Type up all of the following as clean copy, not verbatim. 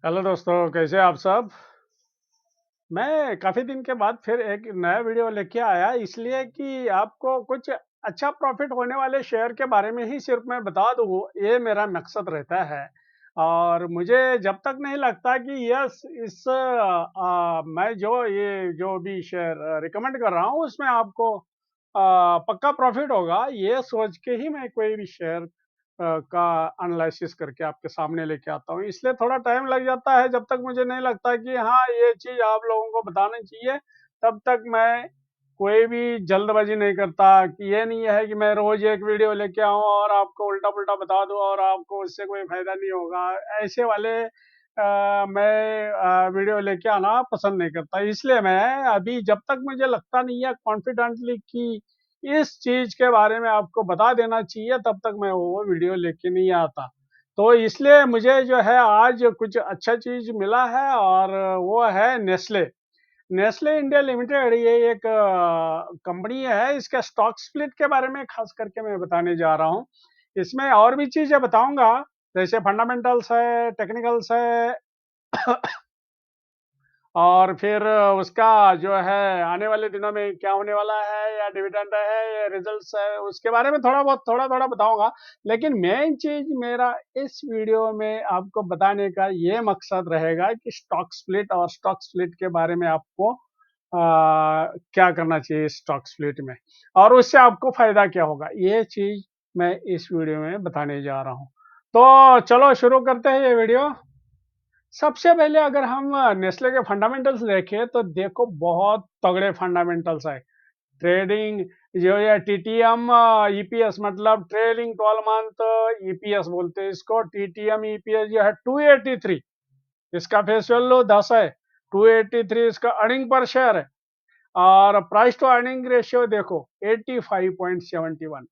Hello दोस्तों, कैसे आप सब। मैं काफ़ी दिन के बाद फिर एक नया वीडियो लेके आया, इसलिए कि आपको कुछ अच्छा प्रॉफिट होने वाले शेयर के बारे में ही सिर्फ मैं बता दूँ, ये मेरा मकसद रहता है। और मुझे जब तक नहीं लगता कि यस मैं जो भी शेयर रिकमेंड कर रहा हूँ उसमें आपको पक्का प्रॉफिट होगा, ये सोच के ही मैं कोई भी शेयर का एनालिसिस करके आपके सामने लेके आता हूँ। इसलिए थोड़ा टाइम लग जाता है, जब तक मुझे नहीं लगता कि हाँ, ये चीज़ आप लोगों को बतानी चाहिए, तब तक मैं कोई भी जल्दबाजी नहीं करता। कि ये नहीं है कि मैं रोज़ एक वीडियो लेके आऊँ और आपको उल्टा-पुल्टा बता दूँ और आपको उससे कोई फ़ायदा नहीं होगा। ऐसे वाले मैं वीडियो लेके आना पसंद नहीं करता। इसलिए मैं अभी जब तक मुझे लगता नहीं है कॉन्फिडेंटली कि इस चीज़ के बारे में आपको बता देना चाहिए, तब तक मैं वो वीडियो लेके नहीं आता। तो इसलिए मुझे जो है आज कुछ अच्छा चीज़ मिला है और वो है नेस्ले। नेस्ले इंडिया लिमिटेड, ये एक कंपनी है, इसका स्टॉक स्प्लिट के बारे में खास करके मैं बताने जा रहा हूँ। इसमें और भी चीज़ें बताऊँगा, जैसे फंडामेंटल्स है, टेक्निकल्स है और फिर उसका जो है आने वाले दिनों में क्या होने वाला है, या डिविडेंड है या रिजल्ट्स है, उसके बारे में थोड़ा बहुत थोड़ा-थोड़ा बताऊँगा। लेकिन मेन चीज़ मेरा इस वीडियो में आपको बताने का ये मकसद रहेगा कि स्टॉक स्प्लिट और स्टॉक स्प्लिट के बारे में आपको क्या करना चाहिए स्टॉक स्प्लिट में और उससे आपको फ़ायदा क्या होगा, ये चीज़ मैं इस वीडियो में बताने जा रहा हूँ। तो चलो शुरू करते हैं ये वीडियो। सबसे पहले अगर हम नेस्ले के फंडामेंटल्स देखें तो देखो बहुत तगड़े फंडामेंटल्स है। ट्रेडिंग जो है टीटीएम ईपीएस, मतलब ट्रेलिंग 12 मंथ ईपीएस बोलते हैं इसको। टीटीएम ईपीएस जो है 283, इसका फेस वैल्यू 10 है। 283 इसका अर्निंग पर शेयर है। और प्राइस टू अर्निंग रेशियो देखो 85.71,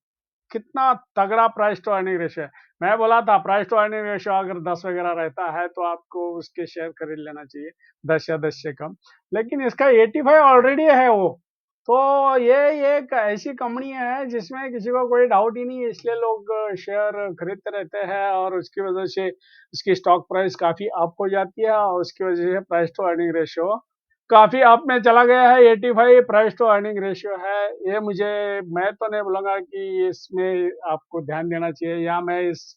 कितना तगड़ा प्राइस टू अर्निंग रेशियो है। मैं बोला था प्राइस टू अर्निंग रेशियो अगर 10 वगैरह रहता है तो आपको उसके शेयर खरीद लेना चाहिए, 10 या 10 से कम। लेकिन इसका 85 ऑलरेडी है वो। तो ये एक ऐसी कंपनी है जिसमें किसी को कोई डाउट ही नहीं है, इसलिए लोग शेयर खरीदते रहते हैं और उसकी वजह से उसकी स्टॉक प्राइस काफ़ी अप हो जाती है और उसकी वजह से प्राइस टू अर्निंग रेशियो काफ़ी अप में चला गया है। 85 प्राइस टू अर्निंग रेशियो है। ये मुझे, मैं तो नहीं बोलूँगा कि इसमें आपको ध्यान देना चाहिए, या मैं इस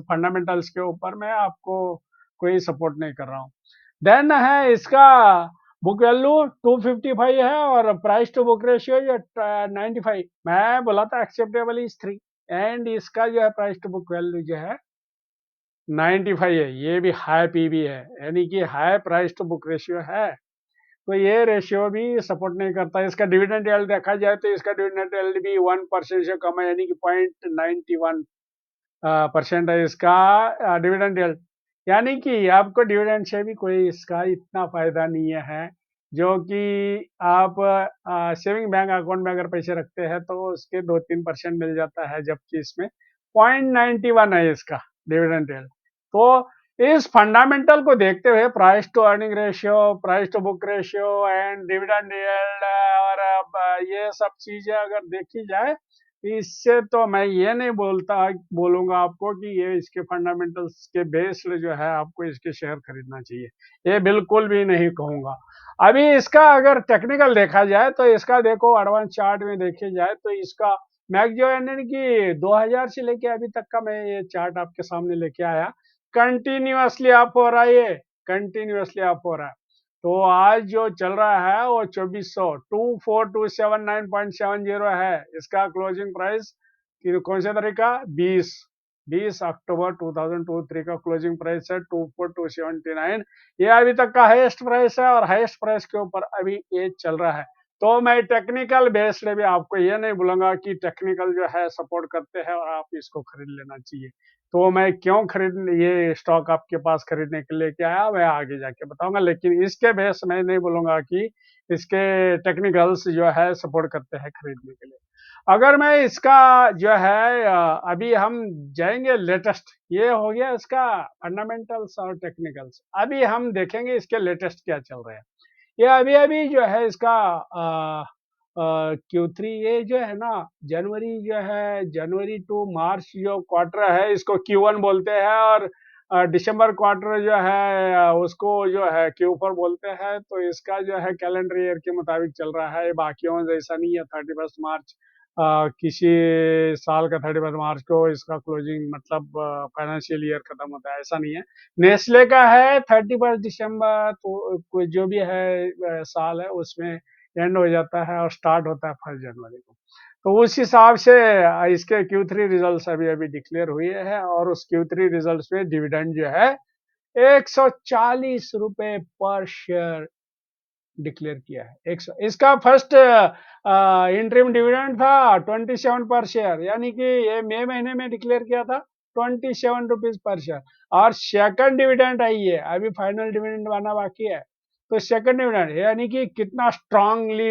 फंडामेंटल्स के ऊपर मैं आपको कोई सपोर्ट नहीं कर रहा हूँ। देन है इसका बुक वैल्यू 255 है और प्राइस टू बुक रेशियो जो 95। मैं बोला था एक्सेप्टेबल इज 3, एंड इसका जो है प्राइस टू बुक वैल्यू जो है 95 है। ये भी हाई पीबी है, यानी कि high price to book ratio है। तो ये रेशियो भी सपोर्ट नहीं करता। इसका डिविडेंड यील्ड देखा जाए तो इसका डिविडेंड यील्ड भी 1% से कम है, यानी कि 0.91 परसेंट है इसका डिविडेंड यील्ड। यानी कि आपको डिविडेंड से भी कोई इसका इतना फायदा नहीं है, जो कि आप सेविंग बैंक अकाउंट में अगर पैसे रखते हैं तो उसके 2-3% मिल जाता है, जबकि इसमें 0.91 है इसका डिविडेंड यील्ड। तो इस फंडामेंटल को देखते हुए price to earning ratio, price to book ratio and dividend yield और ये सब चीजें अगर देखी जाए, इससे तो मैं ये नहीं बोलूंगा आपको कि ये इसके फंडामेंटल्स के बेस्ड जो है आपको इसके शेयर खरीदना चाहिए, ये बिल्कुल भी नहीं कहूंगा। अभी इसका अगर टेक्निकल देखा जाए तो इसका देखो एडवांस चार्ट में देखे जाए तो इसका मैक जो है कि 2000 से लेके अभी तक का मैं ये चार्ट आपके सामने लेके आया, कंटिन्यूअसली अप हो रहा है, ये कंटिन्यूअसली अप हो रहा है। तो आज जो चल रहा है वो 2400 24279.70 है इसका क्लोजिंग प्राइस। कौन से तारीख का, 20 अक्टूबर 2023 का क्लोजिंग प्राइस है 24279। ये अभी तक का हाईएस्ट प्राइस है और हाईएस्ट प्राइस के ऊपर अभी ये चल रहा है। तो मैं टेक्निकल बेस्ड भी आपको ये नहीं बोलूंगा कि टेक्निकल जो है सपोर्ट करते हैं और आप इसको खरीद लेना चाहिए। तो मैं क्यों खरीद ये स्टॉक आपके पास खरीदने के लिए क्या आया, मैं आगे जाके बताऊंगा। लेकिन इसके बेस मैं नहीं बोलूंगा कि इसके टेक्निकल्स जो है सपोर्ट करते हैं खरीदने के लिए। अगर मैं इसका जो है अभी हम जाएंगे लेटेस्ट, ये हो गया इसका फंडामेंटल्स और टेक्निकल्स। अभी हम देखेंगे इसके लेटेस्ट क्या चल रहे हैं। ये अभी अभी जो है इसका Q3, ये जो है ना, जनवरी जो है, जनवरी टू मार्च जो क्वार्टर है इसको Q1 बोलते हैं, और दिसंबर क्वार्टर जो है उसको जो है Q4 बोलते हैं, तो इसका जो है कैलेंडर ईयर के मुताबिक चल रहा है, बाकियों जैसा नहीं है 31 मार्च। किसी साल का 31 मार्च को इसका क्लोजिंग मतलब फाइनेंशियल ईयर खत्म होता है, ऐसा नहीं है। नेस्ले का है 31 दिसंबर, तो जो भी है साल है उसमें एंड हो जाता है और स्टार्ट होता है 1 जनवरी को। तो उस हिसाब से इसके Q3 रिजल्ट्स अभी अभी डिक्लेयर हुए हैं, और उस Q3 रिजल्ट्स में डिविडेंड जो है 140 रुपए पर शेयर डिक्लेयर किया है। इसका फर्स्ट इंटरिम डिविडेंड था 27 पर शेयर, यानी कि ये मई महीने में डिक्लेयर किया था 27 रुपीज पर शेयर। और सेकंड डिविडेंड है ये, अभी फाइनल डिविडेंड आना बाकी है। तो सेकंड डिविडेंड यानी कि कितना स्ट्रांगली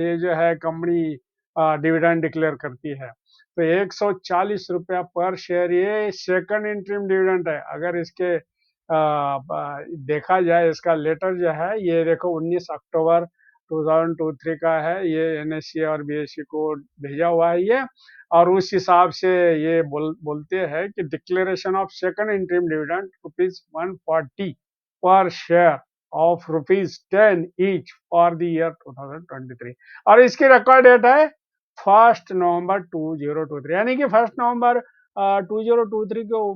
ये जो है कंपनी डिविडेंड डिक्लेयर करती है। तो 140 रुपया पर शेयर ये सेकंड इंटरिम डिविडेंड है। अगर इसके देखा जाए, इसका लेटर जो है ये देखो 19 अक्टूबर 2023 का है, ये NSE और BSE को भेजा हुआ है ये। और उस हिसाब से ये बोलते हैं कि declaration of second interim dividend ₹140 पर share of ₹10 each for the year 2023। और इसकी रिकॉर्ड डेट है 1 नवंबर 2023, यानी कि 1 नवंबर 2023 को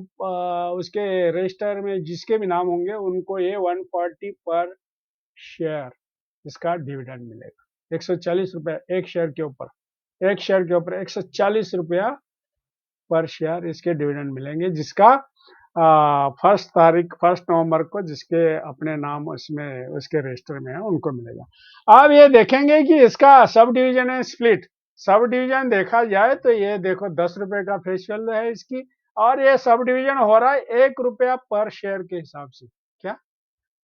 उसके रजिस्टर में जिसके भी नाम होंगे उनको ये 140 पर शेयर इसका डिविडेंड मिलेगा। 140 रुपया एक शेयर के ऊपर, 140 रुपया पर शेयर इसके डिविडेंड मिलेंगे, जिसका 1 नवंबर को जिसके अपने नाम उसमें उसके रजिस्टर में है उनको मिलेगा। अब ये देखेंगे कि इसका सब डिवीजन है स्प्लिट। सब डिवीजन देखा जाए तो ये देखो 10 रुपए का फेस वैल्यू है इसकी, और ये सब डिवीजन हो रहा है 1 रुपया पर शेयर के हिसाब से। क्या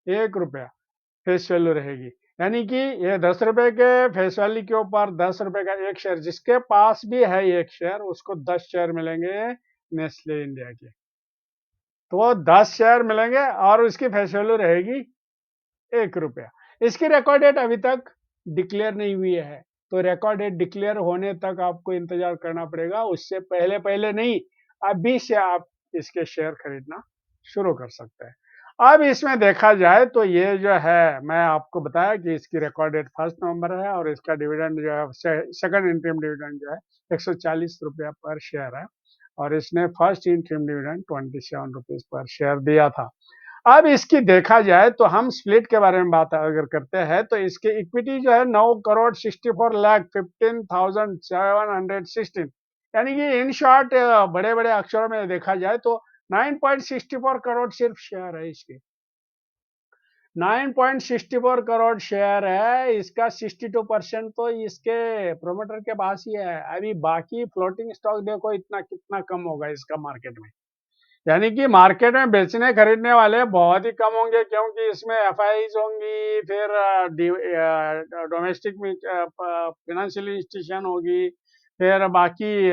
1 रुपया फेस वैल्यू रहेगी, यानी कि ये 10 रुपए के फेस वैल्यू के ऊपर 10 रुपए का एक शेयर, जिसके पास भी है एक शेयर उसको 10 शेयर मिलेंगे नेस्ले इंडिया के। तो 10 शेयर मिलेंगे और उसकी फेस वैल्यू रहेगी 1 रुपया। इसकी रिकॉर्ड डेट अभी तक डिक्लेयर नहीं हुई है, तो रिकॉर्ड डेट डिक्लेयर होने तक आपको इंतजार करना पड़ेगा। उससे पहले पहले नहीं, अभी से आप इसके शेयर खरीदना शुरू कर सकते हैं। अब इसमें देखा जाए तो ये जो है मैं आपको बताया कि इसकी रिकॉर्ड डेट 1 नवंबर है, और इसका डिविडेंड जो है सेकंड इंटरिम डिविडेंड जो है 140 रुपया पर शेयर है, और इसने first interim dividend 27 rupees per share दिया था। अब इसकी देखा जाए तो हम स्प्लिट के बारे में बात अगर करते हैं तो इसके इक्विटी जो है 9,64,15,716, यानी कि इन शॉर्ट बड़े बड़े अक्षरों में देखा जाए तो 9.64 करोड़ सिर्फ शेयर है इसके। 9.64 करोड़ शेयर है, इसका 62% तो इसके प्रोमोटर के पास ही है। अभी बाकी फ्लोटिंग स्टॉक देखो इतना कितना कम होगा इसका मार्केट में, यानी कि मार्केट में बेचने खरीदने वाले बहुत ही कम होंगे, क्योंकि इसमें FIs होंगी, फिर डोमेस्टिक फाइनेंशियल इंस्टीट्यूशन होगी, फिर बाकी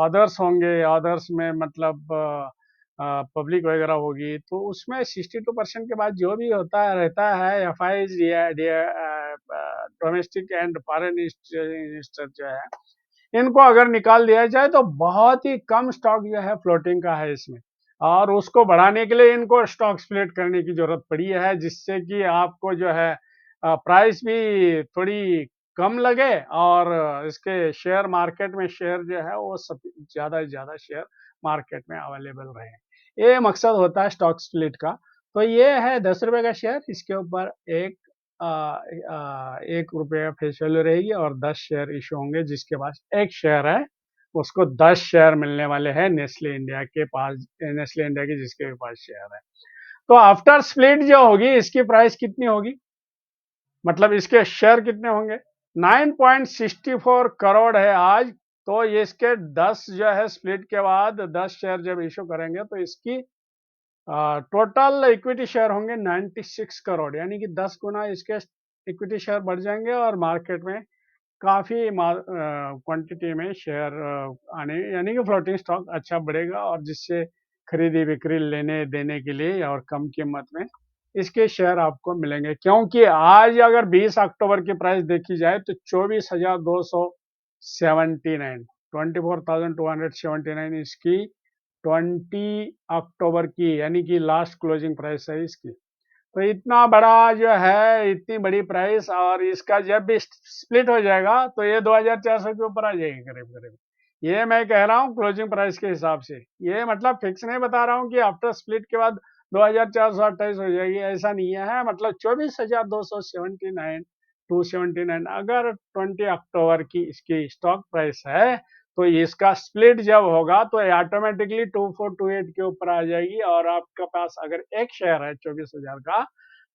अदर्स होंगे, अदर्स में मतलब पब्लिक वगैरह होगी। तो उसमें 62% के बाद जो भी होता रहता है FIs domestic and foreign investor जो है, इनको अगर निकाल दिया जाए तो बहुत ही कम स्टॉक जो है फ्लोटिंग का है इसमें, और उसको बढ़ाने के लिए इनको स्टॉक स्प्लिट करने की जरूरत पड़ी है, जिससे कि आपको जो है प्राइस भी थोड़ी कम लगे, और इसके शेयर मार्केट में शेयर जो है वो सब ज्यादा से ज्यादा शेयर मार्केट में अवेलेबल रहे। ये मकसद होता है स्टॉक स्प्लिट का। तो ये है 10 रुपए का शेयर, इसके ऊपर 1 रुपया फेस वैल्यू रहेगी, और 10 शेयर इशू होंगे। जिसके पास एक शेयर है उसको 10 शेयर मिलने वाले हैं नेस्ले इंडिया के पास, नेस्ले इंडिया के जिसके पास शेयर है। तो आफ्टर स्प्लिट जो होगी इसकी प्राइस कितनी होगी, मतलब इसके शेयर कितने होंगे। 9.64 करोड़ है आज, तो ये इसके 10 जो है स्प्लिट के बाद 10 शेयर जब इशू करेंगे तो इसकी टोटल इक्विटी शेयर होंगे 96 करोड़, यानी कि 10 गुना इसके इक्विटी शेयर बढ़ जाएंगे, और मार्केट में काफी क्वांटिटी में शेयर आने, यानी कि फ्लोटिंग स्टॉक अच्छा बढ़ेगा, और जिससे खरीदी बिक्री लेने देने के लिए और कम कीमत में इसके शेयर आपको मिलेंगे। क्योंकि आज अगर 20 अक्टूबर की प्राइस देखी जाए तो 24,279, 24,279 इसकी 20 अक्टूबर की, यानी कि लास्ट क्लोजिंग प्राइस है इसकी। तो इतना बड़ा जो है, इतनी बड़ी प्राइस, और इसका जब भी स्प्लिट हो जाएगा तो ये 2400 के ऊपर आ जाएगी करीब करीब। ये मैं कह रहा हूँ क्लोजिंग प्राइस के हिसाब से, ये मतलब फिक्स नहीं बता रहा हूँ कि आफ्टर स्प्लिट के बाद 2428 हो जाएगी, ऐसा नहीं है। मतलब 24,279 279 अगर 20 अक्टूबर की इसकी स्टॉक प्राइस है, तो इसका स्प्लिट जब होगा तो ऑटोमेटिकली 2428 के ऊपर आ जाएगी, और आपके पास अगर एक शेयर है 24,000 का,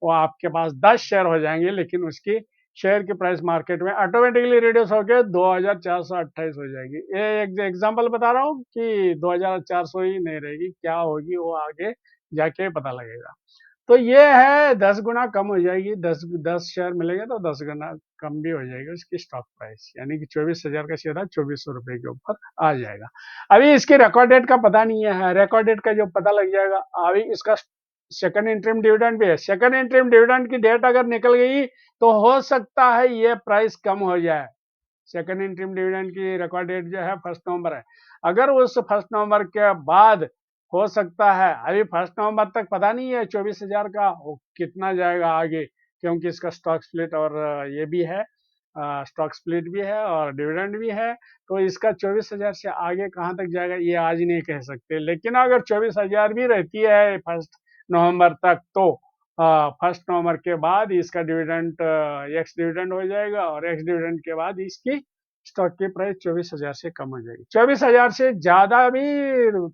वो आपके पास 10 शेयर हो जाएंगे, लेकिन उसकी शेयर की प्राइस मार्केट में ऑटोमेटिकली रिड्यूस होकर 2428 हो जाएगी। ये एक एग्जांपल बता रहा हूँ कि 2400 ही नहीं रहेगी, क्या होगी वो आगे जाके पता लगेगा। तो ये है 10 गुना कम हो जाएगी, 10 शेयर मिलेंगे तो 10 गुना कम भी हो जाएगी उसकी स्टॉक प्राइस, यानी कि 24,000 का शेयर है 2400 रुपए के ऊपर आ जाएगा। अभी इसकी रिकॉर्ड डेट का पता नहीं है, रिकॉर्ड डेट का जो पता लग जाएगा। अभी इसका सेकंड इंटरिम डिविडेंड भी है, सेकंड इंटरिम डिविडेंड की डेट अगर निकल गई तो हो सकता है ये प्राइस कम हो जाए। सेकंड इंटरिम डिविडेंड की रिकॉर्ड डेट जो है 1 नवंबर है, अगर उस 1 नवंबर के बाद हो सकता है, अभी 1 नवंबर तक पता नहीं है 24,000 का वो कितना जाएगा आगे, क्योंकि इसका स्टॉक स्प्लिट और ये भी है, स्टॉक स्प्लिट भी है और डिविडेंड भी है। तो इसका 24,000 से आगे कहाँ तक जाएगा ये आज नहीं कह सकते, लेकिन अगर 24,000 भी रहती है 1 नवंबर तक, तो 1 नवंबर के बाद इसका डिविडेंड एक्स डिविडेंड हो जाएगा, और एक्स डिविडेंड के बाद इसकी स्टॉक की प्राइस 24,000 से कम हो जाएगी। 24,000 से ज्यादा भी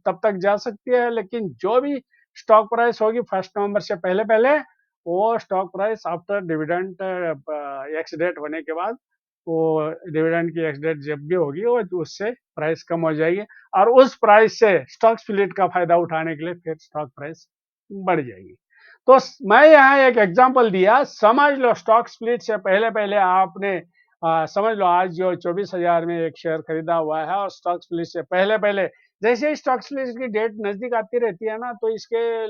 तब तक जा सकती है, लेकिन जो भी स्टॉक प्राइस होगी 1 नवंबर से पहले पहले, वो stock price after dividend ex date होने के बाद, वो डिविडेंड की एक्स डेट जब भी होगी वो उससे प्राइस कम हो जाएगी, और उस प्राइस से स्टॉक स्प्लिट का फायदा उठाने के लिए फिर स्टॉक प्राइस बढ़ जाएगी। तो मैं यहाँ एक एग्जांपल दिया, समझ लो स्टॉक स्प्लिट से पहले पहले आपने समझ लो आज जो 24,000 में एक शेयर खरीदा हुआ है, और स्टॉक स्प्लिट से पहले पहले जैसे ही स्टॉक स्प्लिट की डेट नजदीक आती रहती है ना, तो इसके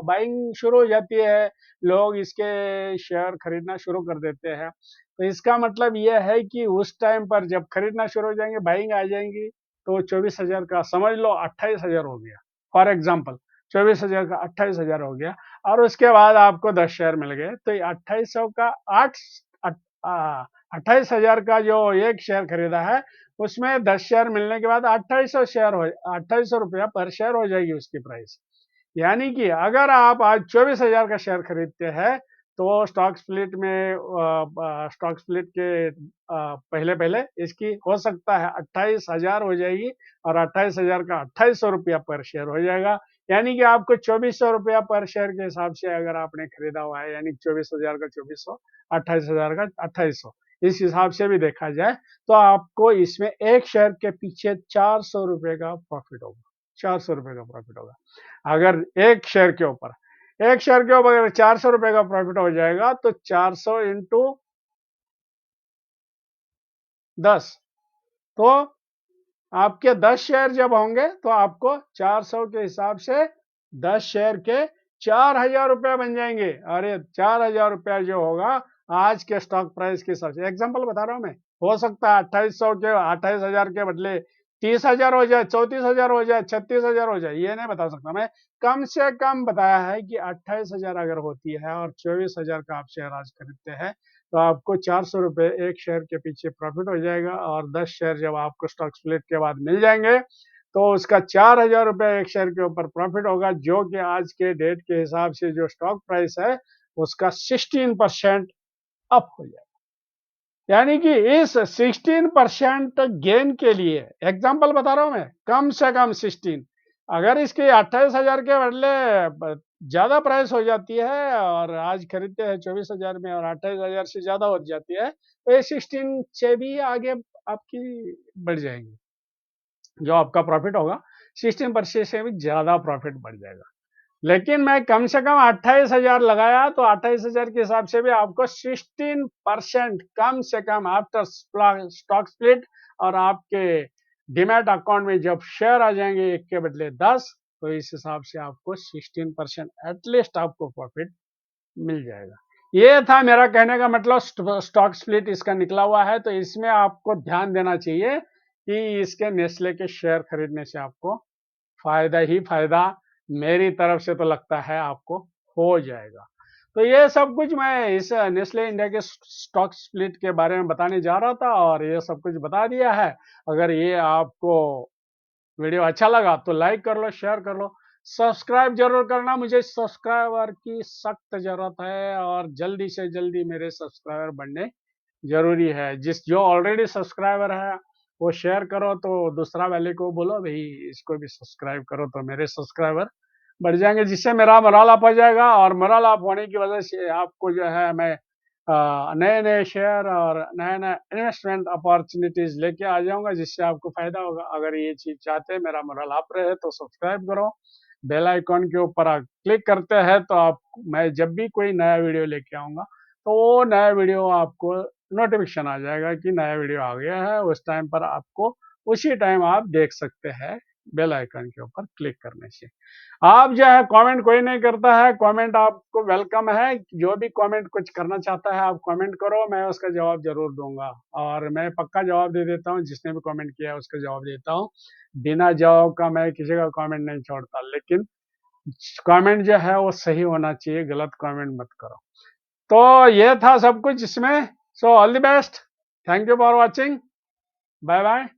बाइंग शुरू हो जाती है, लोग इसके शेयर खरीदना शुरू कर देते हैं। तो इसका मतलब यह है कि उस टाइम पर जब खरीदना शुरू हो जाएंगे, बाइंग आ जाएंगी, तो 24,000 का समझ लो 28,000 हो गया, फॉर एग्जाम्पल 24,000 का 28,000 हो गया, और उसके बाद आपको 10 शेयर मिल गए, तो 2800 का 28,000 का जो एक शेयर खरीदा है, उसमें 10 शेयर मिलने के बाद 2800 शेयर हो 2800 रुपया पर शेयर हो जाएगी उसकी प्राइस। यानी कि अगर आप आज 24,000 का शेयर खरीदते हैं, तो स्टॉक स्प्लिट के पहले पहले इसकी हो सकता है 28,000 हो जाएगी, और 28,000 का 2800 रुपया पर शेयर हो जाएगा, यानी कि आपको 2400 रुपया पर शेयर के हिसाब से अगर आपने खरीदा हुआ है, यानी 24,000 का 2400, 28,000 का 2800, इस हिसाब से भी देखा जाए तो आपको इसमें एक शेयर के पीछे 400 रुपए का प्रॉफिट होगा, 400 रुपए का प्रॉफिट होगा। अगर एक शेयर के ऊपर अगर 400 रुपए का प्रॉफिट हो जाएगा, तो 400 इंटू 10, तो आपके 10 शेयर जब होंगे तो आपको 400 के हिसाब से 10 शेयर के 4,000 रुपया बन जाएंगे। अरे 4,000 रुपया जो होगा आज के स्टॉक प्राइस के हिसाब से, एग्जाम्पल बता रहा हूं मैं, हो सकता है 28,000 के बदले 30,000 हो जाए, 34,000 हो जाए, 36,000 हो जाए, ये नहीं बता सकता मैं। कम से कम बताया है कि 28,000 अगर होती है और 24,000 का आप शेयर आज खरीदते हैं, तो आपको 400 रुपए एक शेयर के पीछे प्रॉफिट हो जाएगा, और 10 शेयर जब आपको स्टॉक स्प्लिट के बाद मिल जाएंगे, तो उसका 4,000 रुपए एक शेयर के ऊपर प्रॉफिट होगा, जो कि आज के डेट के हिसाब से जो स्टॉक प्राइस है उसका 16% अप हो जाएगा। यानी कि इस 16% गेन के लिए, एग्जाम्पल बता रहा हूं मैं, कम से कम 16, अगर इसके 28,000 के बदले ज्यादा प्राइस हो जाती है, और आज खरीदते हैं 24,000 में और 28,000 से ज्यादा हो जाती है, तो ये 16 से भी आगे आपकी बढ़ जाएगी, जो आपका प्रॉफिट होगा 16% से भी ज्यादा प्रॉफिट बढ़ जाएगा। लेकिन मैं कम से कम 28,000 लगाया, तो 28,000 के हिसाब से भी आपको 16% कम से कम आफ्टर स्टॉक स्प्लिट, और आपके डिमैट अकाउंट में जब शेयर आ जाएंगे एक के बदले 10, तो इस हिसाब से आपको 16% एटलीस्ट आपको प्रॉफिट मिल जाएगा। ये था मेरा कहने का मतलब, स्टॉक स्प्लिट इसका निकला हुआ है, तो इसमें आपको ध्यान देना चाहिए कि इसके नेस्ले के शेयर खरीदने से आपको फायदा ही फायदा मेरी तरफ से तो लगता है आपको हो जाएगा। तो ये सब कुछ मैं इस नेस्ले इंडिया के स्टॉक स्प्लिट के बारे में बताने जा रहा था और ये सब कुछ बता दिया है। अगर ये आपको वीडियो अच्छा लगा तो लाइक कर लो, शेयर कर लो, सब्सक्राइब जरूर करना। मुझे सब्सक्राइबर की सख्त जरूरत है और जल्दी से जल्दी मेरे सब्सक्राइबर बढ़ने जरूरी है। जो ऑलरेडी सब्सक्राइबर है वो शेयर करो, तो दूसरा वाले को बोलो भाई इसको भी सब्सक्राइब करो, तो मेरे सब्सक्राइबर बढ़ जाएंगे, जिससे मेरा मोरल अप हो जाएगा। और मोरल अप होने की वजह से आपको जो है मैं नए नए शेयर और नए नए इन्वेस्टमेंट अपॉर्चुनिटीज लेके आ जाऊंगा, जिससे आपको फायदा होगा। अगर ये चीज चाहते हैं मेरा मोरल अप रहे तो सब्सक्राइब करो, बेल आइकॉन के ऊपर आप क्लिक करते हैं तो आप मैं जब भी कोई नया वीडियो लेके आऊंगा तो वो नया वीडियो आपको नोटिफिकेशन आ जाएगा कि नया वीडियो आ गया है। उस टाइम पर आपको उसी टाइम आप देख सकते हैं बेल आइकन के ऊपर क्लिक करने से। आप जो है कमेंट कोई नहीं करता है, कमेंट आपको वेलकम है। जो भी कमेंट कुछ करना चाहता है आप कमेंट करो, मैं उसका जवाब जरूर दूंगा। और मैं पक्का जवाब दे देता हूँ, जिसने भी कमेंट किया है उसका जवाब देता हूँ। बिना जवाब का मैं किसी का कमेंट नहीं छोड़ता, लेकिन कमेंट जो है वो सही होना चाहिए, गलत कमेंट मत करो। तो ये था सब कुछ इसमें। So all the best, thank you for watching, bye bye.